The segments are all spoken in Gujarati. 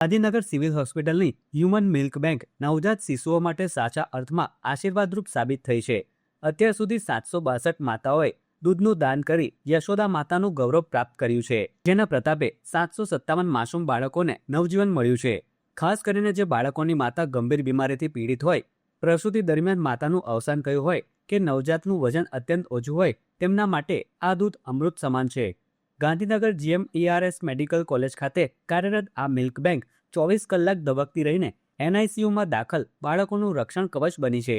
ગાંધીનગર સિવિલ હોસ્પિટલની હ્યુમન મિલ્ક બેંક નવજાત શિશુઓ માટે સાચા અર્થમાં આશીર્વાદરૂપ સાબિત થઈ છે. અત્યાર સુધી 762 માતાઓએ દૂધનું દાન કરી યશોદા માતાનું ગૌરવ પ્રાપ્ત કર્યું છે, જેના પ્રતાપે 757 માસૂમ બાળકોને નવજીવન મળ્યું છે. ખાસ કરીને જે બાળકોની માતા ગંભીર બીમારીથી પીડિત હોય, પ્રસૂતિ દરમિયાન માતાનું અવસાન થયું હોય કે નવજાતનું વજન અત્યંત ઓછું હોય, તેમના માટે આ દૂધ અમૃત સમાન છે. ગાંધીનગર GMERS મેડિકલ કોલેજ ખાતે કાર્યરત આ મિલ્ક બેંક 24 કલાક ધબકતી રહીને NICUમાં દાખલ બાળકોનું રક્ષણ કવચ બની છે.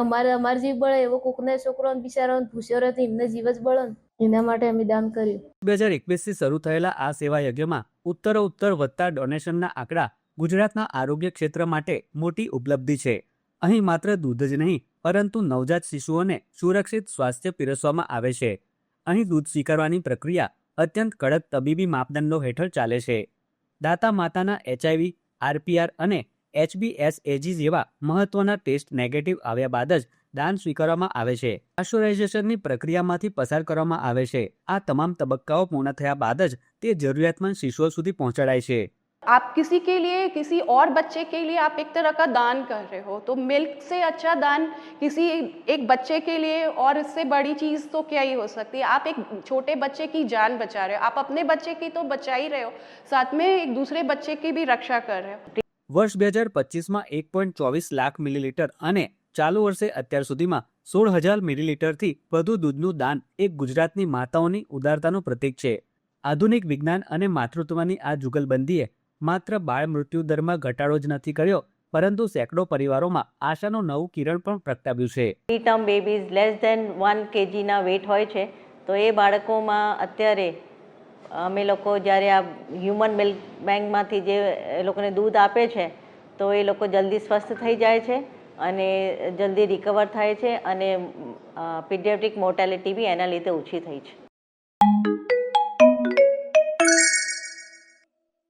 અમારે જીવ બળે એવો કોકને છોકરોને બિચારાને ભૂસ્યો રહે એમને જીવ જ બળે, એના માટે અમે દાન કર્યું. 2021થી શરૂ થયેલા આ સેવા યજ્ઞમાં ઉત્તરોત્તર વધતા ડોનેશનના આંકડા ગુજરાતના આરોગ્ય ક્ષેત્ર માટે મોટી ઉપલબ્ધિ છે. અહીં માત્ર દૂધ જ નહીં, પરંતુ નવજાત શિશુઓને સુરક્ષિત સ્વાસ્થ્ય પીરસવામાં આવે છે. અહીં દૂધ સ્વીકારવાની પ્રક્રિયા અત્યંત કડક તબીબી માપદંડો હેઠળ ચાલે છે. દાતા માતાના HIV, RPR અને HBsAg જેવા મહત્વના ટેસ્ટ નેગેટિવ આવ્યા બાદ જ દાન સ્વીકારવામાં આવે છે. પાશ્ચરાઇઝેશનની પ્રક્રિયામાંથી પસાર કરવામાં આવે છે. આ તમામ તબક્કાઓ પૂર્ણ થયા બાદ જ તે જરૂરિયાતમંદ શિશુઓ સુધી પહોંચાડાય છે. आप किसी के लिए, किसी और बच्चे के लिए आप एक तरह का दान कर रहे हो, तो मिल्क से अच्छा दान किसी एक बच्चे के लिए और इससे बड़ी चीज़ तो क्या ही हो सकती है. आप एक छोटे बच्चे की जान बचा रहे हो, आप अपने बच्चे की तो बचा ही रहे हो, साथ में एक दूसरे बच्चे की भी रक्षा कर रहे हो. વર્ષ 2025માં 1.24 લાખ મિલીલીટર અને ચાલુ વર્ષે અત્યાર સુધીમાં 16,000 મિલીલીટરથી વધુ દૂધનું દાન એ ગુજરાતની માતાઓની ઉદારતાનું પ્રતીક છે. આધુનિક વિજ્ઞાન અને માતૃત્વની આ જુગલબંધીએ માત્ર બાળ મૃત્યુ દરમાં ઘટાડો જ નથી કર્યો, પરંતુ સેંકડો પરિવારોમાં આશાનું નવું કિરણ પણ પ્રગટાવ્યું છે. ટર્મ બેબીઝ લેસ ધેન 1 kgના વેટ હોય છે, તો એ બાળકોમાં અત્યારે અમે લોકો જ્યારે આ હ્યુમન મિલ્ક બેંકમાંથી જે એ લોકોને દૂધ આપે છે, તો એ લોકો જલ્દી સ્વસ્થ થઈ જાય છે અને જલ્દી રિકવર થાય છે અને પીડિયાટ્રિક મોર્ટાલિટી બી એના લીધે ઓછી થઈ છે.